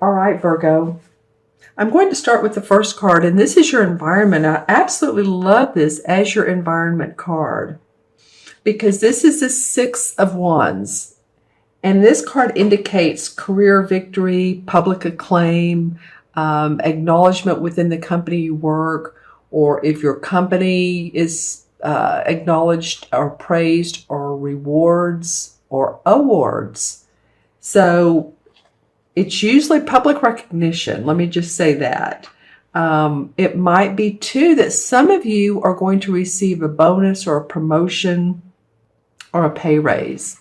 All right, Virgo. I'm going to start with the first card, and this is your environment. I absolutely love this as your environment card because this is the Six of Wands. And this card indicates career victory, public acclaim, acknowledgement within the company you work, or if your company is acknowledged or praised, or rewards or awards. So it's usually public recognition. Let me just say that. It might be too that some of you are going to receive a bonus or a promotion or a pay raise.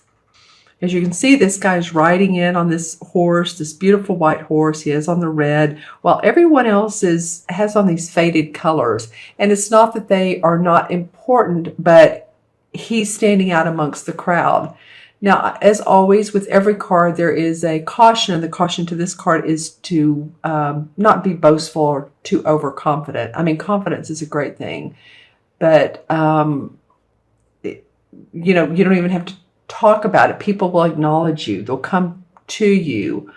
As you can see, this guy's riding in on this horse, this beautiful white horse. He has on the red, while everyone else has on these faded colors. And it's not that they are not important, but he's standing out amongst the crowd. Now, as always, with every card, there is a caution, and the caution to this card is to not be boastful or too overconfident. I mean, confidence is a great thing, but you don't even have to talk about it. People will acknowledge you. They'll come to you.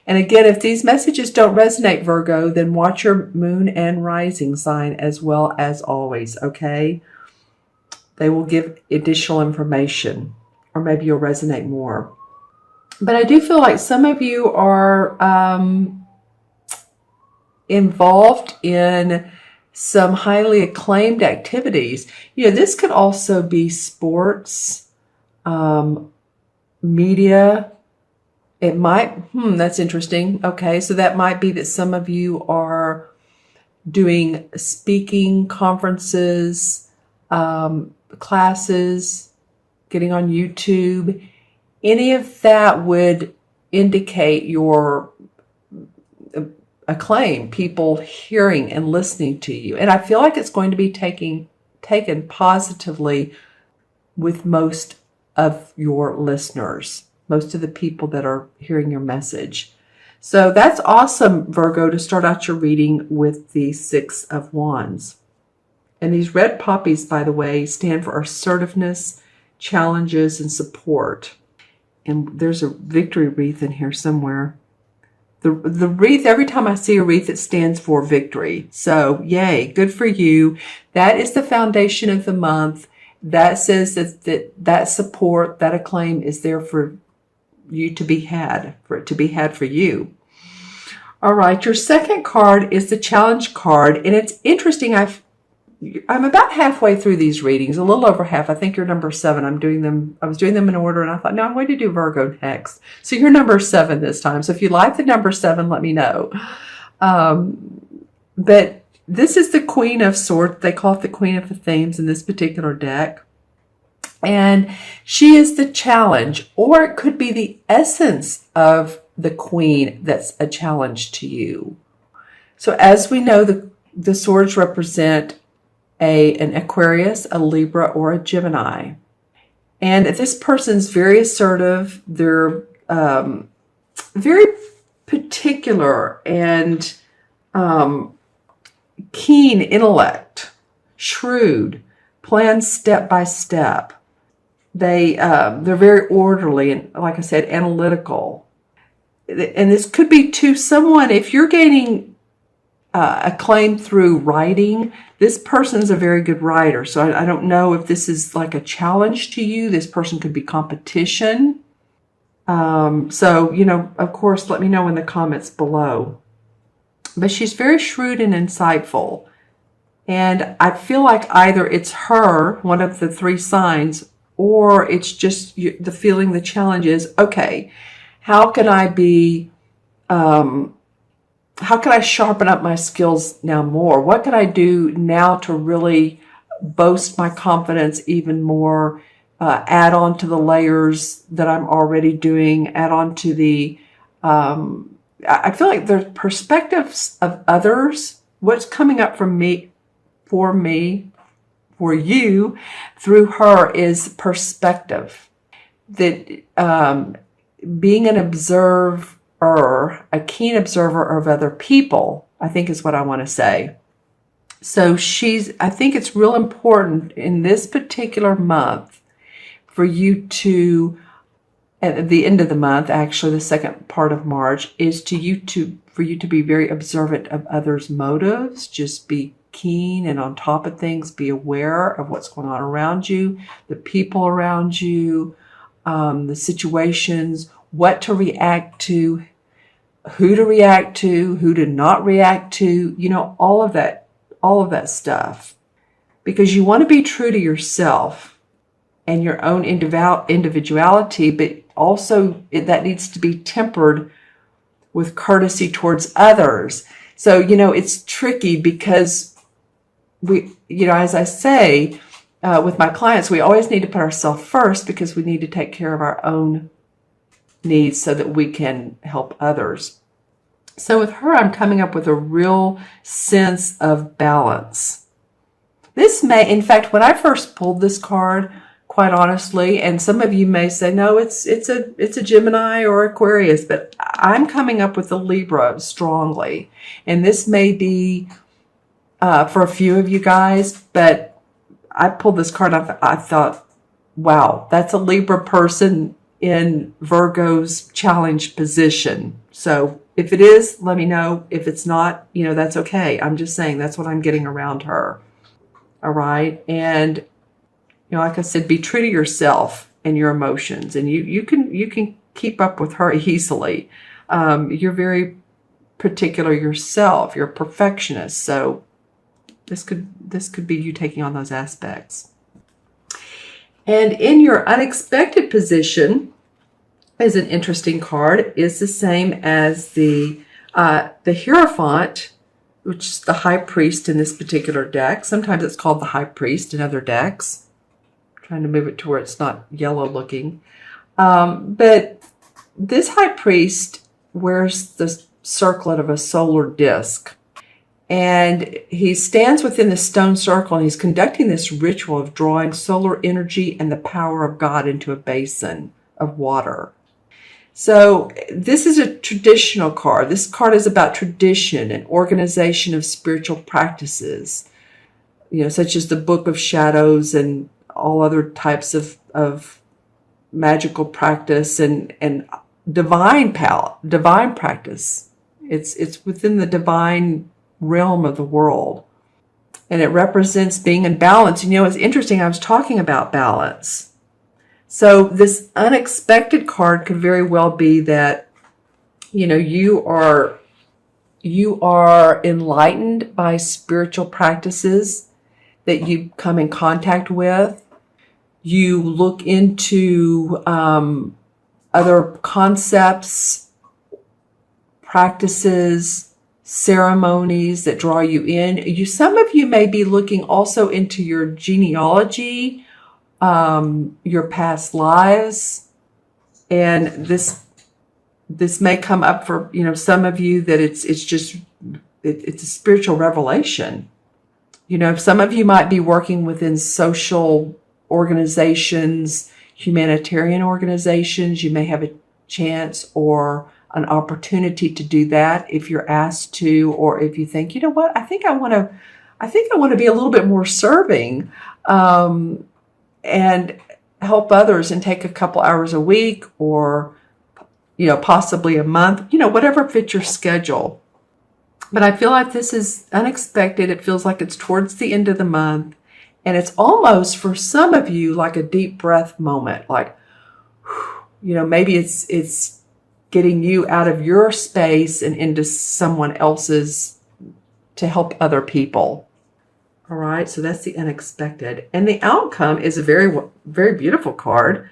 And again, if these messages don't resonate, Virgo, then watch your moon and rising sign as well as always, okay? They will give additional information, or maybe you'll resonate more. But I do feel like some of you are involved in some highly acclaimed activities. This could also be sports, media. It might, that's interesting. Okay, so that might be that some of you are doing speaking conferences, classes, getting on YouTube. Any of that would indicate your acclaim, people hearing and listening to you. And I feel like it's going to be taken positively with most of your listeners, most of the people that are hearing your message. So that's awesome, Virgo, to start out your reading with the Six of Wands. And these red poppies, by the way, stand for assertiveness, challenges, and support. And there's a victory wreath in here somewhere. The wreath, every time I see a wreath, it stands for victory. So yay, good for you. That is the foundation of the month. That says that support, that acclaim is there for you to be had, for it to be had for you. All right, your second card is the challenge card, and it's interesting. I'm about halfway through these readings, a little over half. I think you're number 7. I was doing them in order, and I thought, no, I'm going to do Virgo next. So you're number 7 this time. So if you like the number 7, let me know. But this is the Queen of Swords. They call it the Queen of the Themes in this particular deck. And she is the challenge, or it could be the essence of the Queen that's a challenge to you. So as we know, the swords represent an Aquarius, a Libra, or a Gemini. And this person's very assertive. They're very particular and keen intellect, shrewd, plans step by step. They're very orderly and, like I said, analytical. And this could be to someone, if you're gaining acclaim through writing, this person's a very good writer. So I don't know if this is like a challenge to you. This person could be competition. So, of course, let me know in the comments below. But she's very shrewd and insightful. And I feel like either it's her, one of the 3 signs, or it's just the feeling, the challenge is, okay, how can I sharpen up my skills now more? What can I do now to really boast my confidence even more, add on to the layers that I'm already doing, add on to the, I feel like the perspectives of others, what's coming up for you through her is perspective. That being an observer, a keen observer of other people, I think is what I want to say. So I think it's real important in this particular month for you to at the end of the month, actually the second part of March, is for you to be very observant of others' motives. Just be keen and on top of things. Be aware of what's going on around you, the people around you, the situations, what to react to, who to not react to, all of that stuff. Because you want to be true to yourself and your own individuality, but also that needs to be tempered with courtesy towards others. So, it's tricky because as I say, with my clients, we always need to put ourselves first because we need to take care of our own needs so that we can help others. So with her, I'm coming up with a real sense of balance. This may, in fact, when I first pulled this card, quite honestly, and some of you may say, no, it's a Gemini or Aquarius, but I'm coming up with a Libra strongly. And this may be for a few of you guys, but I pulled this card. I thought, wow, that's a Libra person in Virgo's challenged position. So if it is, let me know. If it's not, that's okay. I'm just saying that's what I'm getting around her. All right. And, like I said, be true to yourself and your emotions, and you can keep up with her easily. You're very particular yourself. You're a perfectionist. So this could be you taking on those aspects. And in your unexpected position is an interesting card. It's the same as the Hierophant, which is the High Priest in this particular deck. Sometimes it's called the High Priest in other decks. I'm trying to move it to where it's not yellow looking. But this High Priest wears the circlet of a solar disc. And he stands within the stone circle, and he's conducting this ritual of drawing solar energy and the power of God into a basin of water. So this is a traditional card. This card is about tradition and organization of spiritual practices, such as the Book of Shadows and all other types of magical practice and divine practice. It's within the divine realm of the world, and it represents being in balance. It's interesting, I was talking about balance. So this unexpected card could very well be that you are enlightened by spiritual practices that you come in contact with. You look into other concepts, practices, ceremonies that draw you in. Some of you may be looking also into your genealogy, your past lives, and this may come up for some of you that it's a spiritual revelation. Some of you might be working within social organizations, humanitarian organizations. You may have a chance or an opportunity to do that if you're asked to, or if you think, I think I want to be a little bit more serving, and help others and take a couple hours a week, or, possibly a month, whatever fits your schedule. But I feel like this is unexpected. It feels like it's towards the end of the month, and it's almost for some of you like a deep breath moment. Like, maybe it's getting you out of your space and into someone else's to help other people. All right, so that's the unexpected. And the outcome is a very, very beautiful card.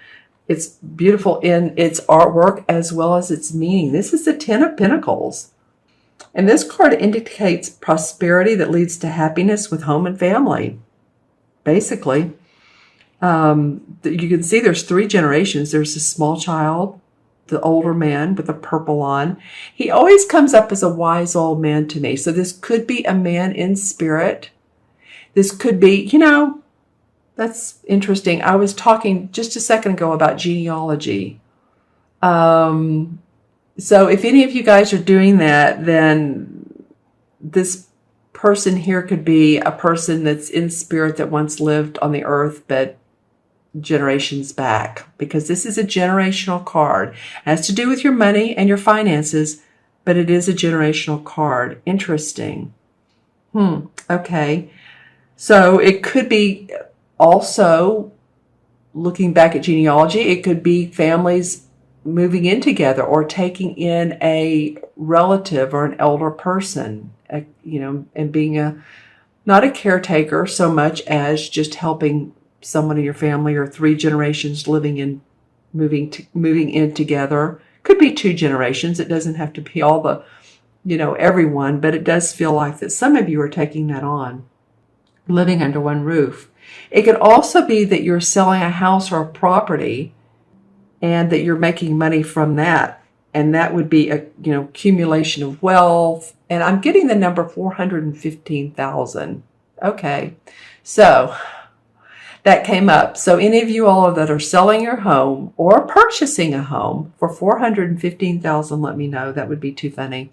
It's beautiful in its artwork as well as its meaning. This is the Ten of Pentacles. And this card indicates prosperity that leads to happiness with home and family, basically. You can see there's 3 generations. There's a small child, the older man with the purple on. He always comes up as a wise old man to me. So this could be a man in spirit. This could be, that's interesting. I was talking just a second ago about genealogy. So if any of you guys are doing that, then this person here could be a person that's in spirit that once lived on the earth, but generations back, because this is a generational card. It has to do with your money and your finances, but it is a generational card. Interesting. Okay. So it could be also looking back at genealogy. It could be families moving in together or taking in a relative or an elder person, and being not a caretaker so much as just helping someone in your family, or 3 generations moving in together. Could be 2 generations. It doesn't have to be all the, everyone, but it does feel like that some of you are taking that on, living under one roof. It could also be that you're selling a house or a property and that you're making money from that. And that would be a, accumulation of wealth. And I'm getting the number 415,000. Okay. So that came up. So any of you all that are selling your home or purchasing a home for 415,000, let me know. That would be too funny.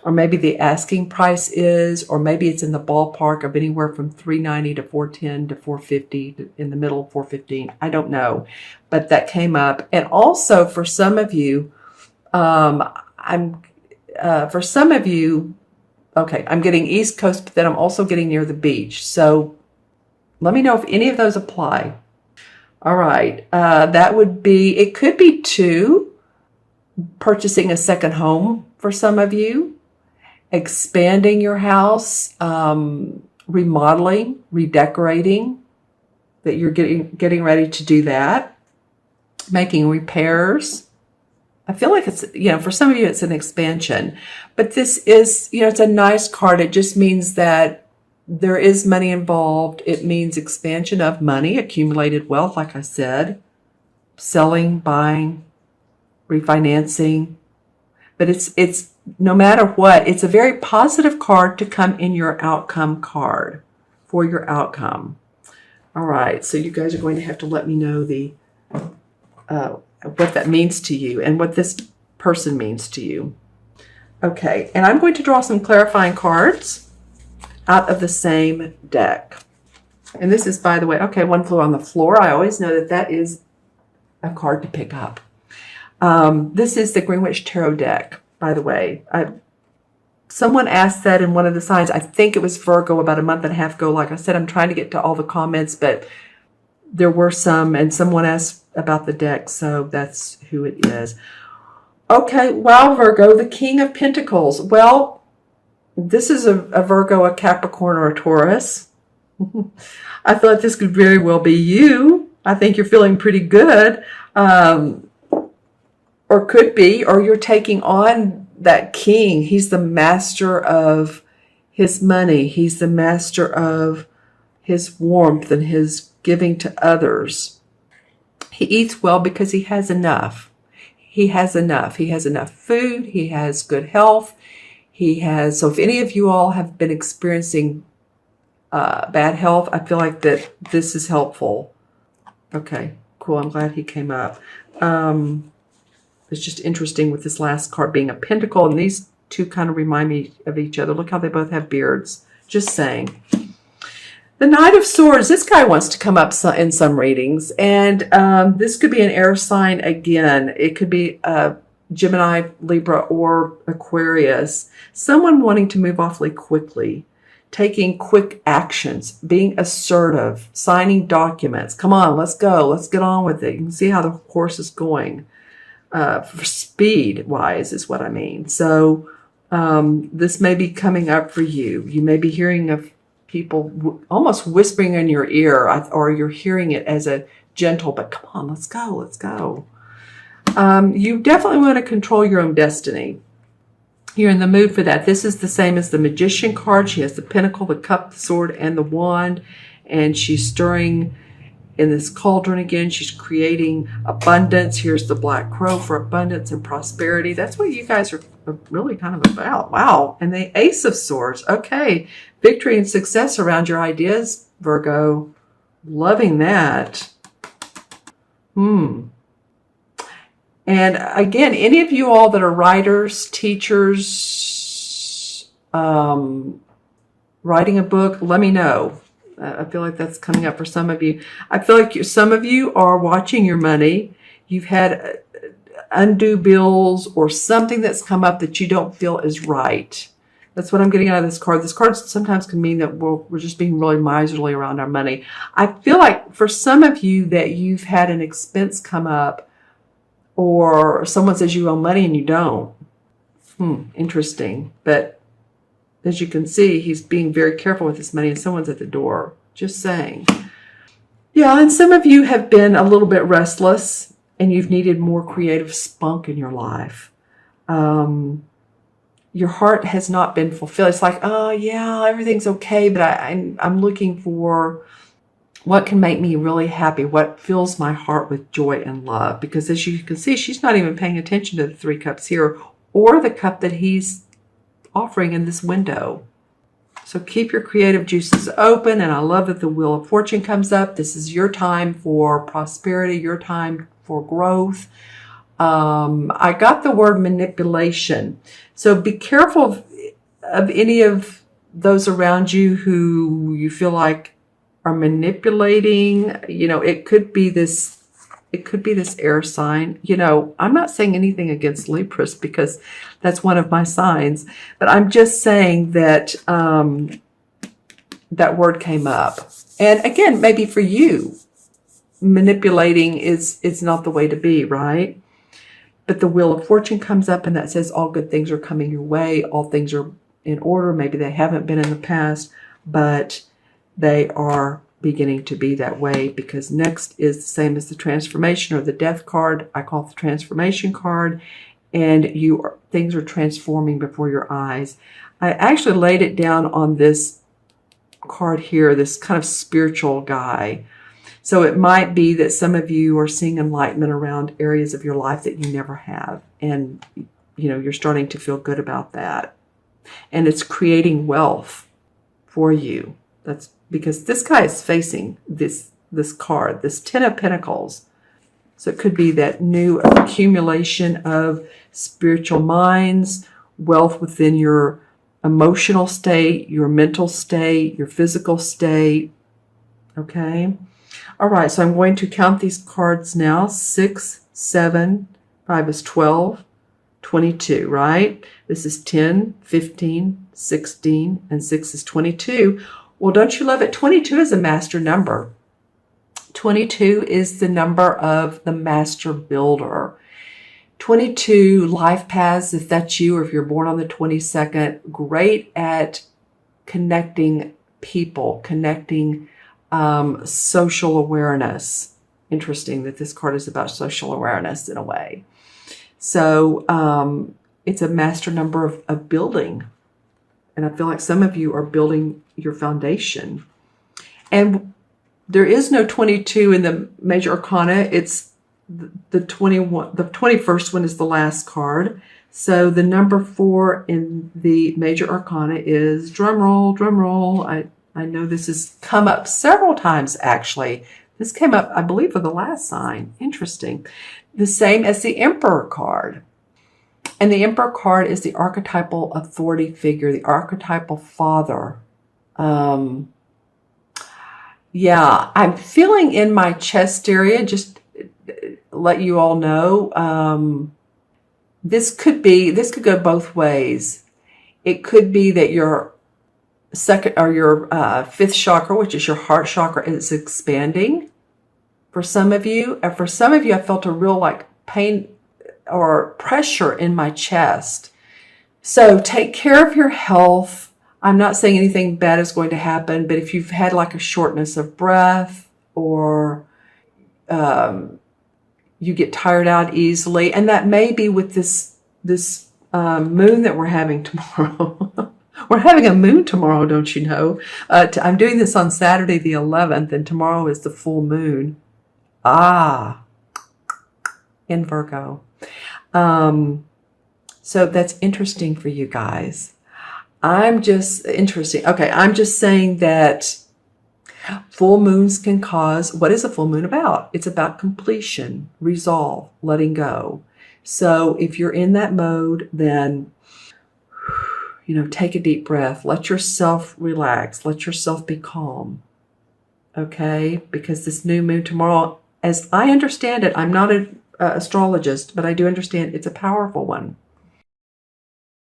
Or maybe the asking price is, or maybe it's in the ballpark of anywhere from 390 to 410 to 450, in the middle of 415. I don't know, but that came up. And also for some of you, I'm getting East Coast, but then I'm also getting near the beach. So let me know if any of those apply. All right. It could be 2, purchasing a second home for some of you, expanding your house, remodeling, redecorating, that you're getting ready to do that, making repairs. I feel like it's, for some of you, it's an expansion, but this is, it's a nice card. It just means that there is money involved. It means expansion of money, accumulated wealth, like I said, selling, buying, refinancing. But it's no matter what, it's a very positive card to come in your outcome card, for your outcome. All right, so you guys are going to have to let me know what that means to you and what this person means to you. Okay, and I'm going to draw some clarifying cards out of the same deck. And this is, by the way, okay, one flew on the floor. I always know that is a card to pick up. This is the Greenwich Tarot deck, by the way. Someone asked that in one of the signs. I think it was Virgo about a month and a half ago. Like I said, I'm trying to get to all the comments, but there were some, and someone asked about the deck, so that's who it is. Okay, wow, Virgo, the King of Pentacles. Well, this is a Virgo, a Capricorn, or a Taurus. I thought this could very well be you. I think you're feeling pretty good. Or could be, or you're taking on that king. He's the master of his money. He's the master of his warmth and his giving to others. He eats well because he has enough. He has enough. He has enough food. He has good health. So if any of you all have been experiencing bad health, I feel like that this is helpful. Okay, cool. I'm glad he came up. It's just interesting with this last card being a pentacle, and these two kind of remind me of each other. Look how they both have beards. Just saying. The Knight of Swords. This guy wants to come up in some readings, and this could be an air sign again. It could be Gemini, Libra, or Aquarius. Someone wanting to move awfully quickly, taking quick actions, being assertive, signing documents. Come on, let's go. Let's get on with it. You can see how the horse is going. For speed wise is what I mean. So this may be coming up for you. You may be hearing of people almost whispering in your ear, or you're hearing it as a gentle, but come on, let's go, let's go. You definitely want to control your own destiny. You're in the mood for that. This is the same as the Magician card. She has the Pentacle, the Cup, the Sword, and the Wand, and she's stirring in this cauldron again. She's creating abundance. Here's the Black Crow for abundance and prosperity. That's what you guys are really kind of about. Wow. And the Ace of Swords. Okay. Victory and success around your ideas, Virgo. Loving that. And again, any of you all that are writers, teachers, writing a book, let me know. I feel like that's coming up for some of you. I feel like some of you are watching your money. You've had undue bills or something that's come up that you don't feel is right. That's what I'm getting out of this card. This card sometimes can mean that we're just being really miserly around our money. I feel like for some of you that you've had an expense come up, or someone says you owe money and you don't. Interesting. But as you can see, he's being very careful with his money and someone's at the door. Just saying. Yeah, and some of you have been a little bit restless and you've needed more creative spunk in your life. Your heart has not been fulfilled. It's like, oh yeah, everything's okay, but I'm looking for what can make me really happy, what fills my heart with joy and love. Because as you can see, she's not even paying attention to the 3 cups here or the cup that he's offering in this window. So keep your creative juices open, and I love that the Wheel of Fortune comes up. This is your time for prosperity, your time for growth. I got the word manipulation. So be careful of any of those around you who you feel like are manipulating. You know, it could be this air sign. You know, I'm not saying anything against Libras because that's one of my signs, but I'm just saying that that word came up. And again, maybe for you, manipulating is not the way to be, right? But the Wheel of Fortune comes up and that says all good things are coming your way. All things are in order. Maybe they haven't been in the past, but they are beginning to be that way, because next is the same as the transformation or the death card. I call it the transformation card, and things are transforming before your eyes. I actually laid it down on this card here, this kind of spiritual guy. So it might be that some of you are seeing enlightenment around areas of your life that you never have. And, you know, you're starting to feel good about that. And it's creating wealth for you. That's because this guy is facing this card, this 10 of Pentacles. So it could be that new accumulation of spiritual minds, wealth within your emotional state, your mental state, your physical state. Okay. All right, so I'm going to count these cards now. 6, 7, 5 is 12, 22, right? This is 10, 15, 16, and 6 is 22. Well, don't you love it? 22 is a master number. 22 is the number of the master builder. 22 life paths, if that's you, or if you're born on the 22nd, great at connecting people, connecting social awareness. Interesting that this card is about social awareness in a way. So it's a master number of building. And I feel like some of you are building your foundation. And there is no 22 in the major arcana. It's the 21. The 21st one is the last card. So the number 4 in the major arcana is, drum roll. I know this has come up several times, actually. This came up, I believe, for the last sign. Interesting. The same as the Emperor card. And the Emperor card is the archetypal authority figure, the archetypal father. Yeah, I'm feeling in my chest area, just let you all know, this could go both ways. It could be that your second or your 5th chakra, which is your heart chakra, is expanding for some of you. And for some of you, I felt a real like pain or pressure in my chest. So take care of your health. I'm not saying anything bad is going to happen, but if you've had like a shortness of breath, or you get tired out easily, and that may be with this moon that we're having tomorrow. We're having a moon tomorrow, don't you know? I'm doing this on Saturday the 11th, and tomorrow is the full moon. In Virgo. So that's interesting for you guys. I'm just saying that full moons can cause, what is a full moon about? It's about completion, resolve, letting go. So if you're in that mode, then, you know, take a deep breath. Let yourself relax. Let yourself be calm. okay? Because this new moon tomorrow, as I understand it, I'm not an astrologist, but I do understand it's a powerful one.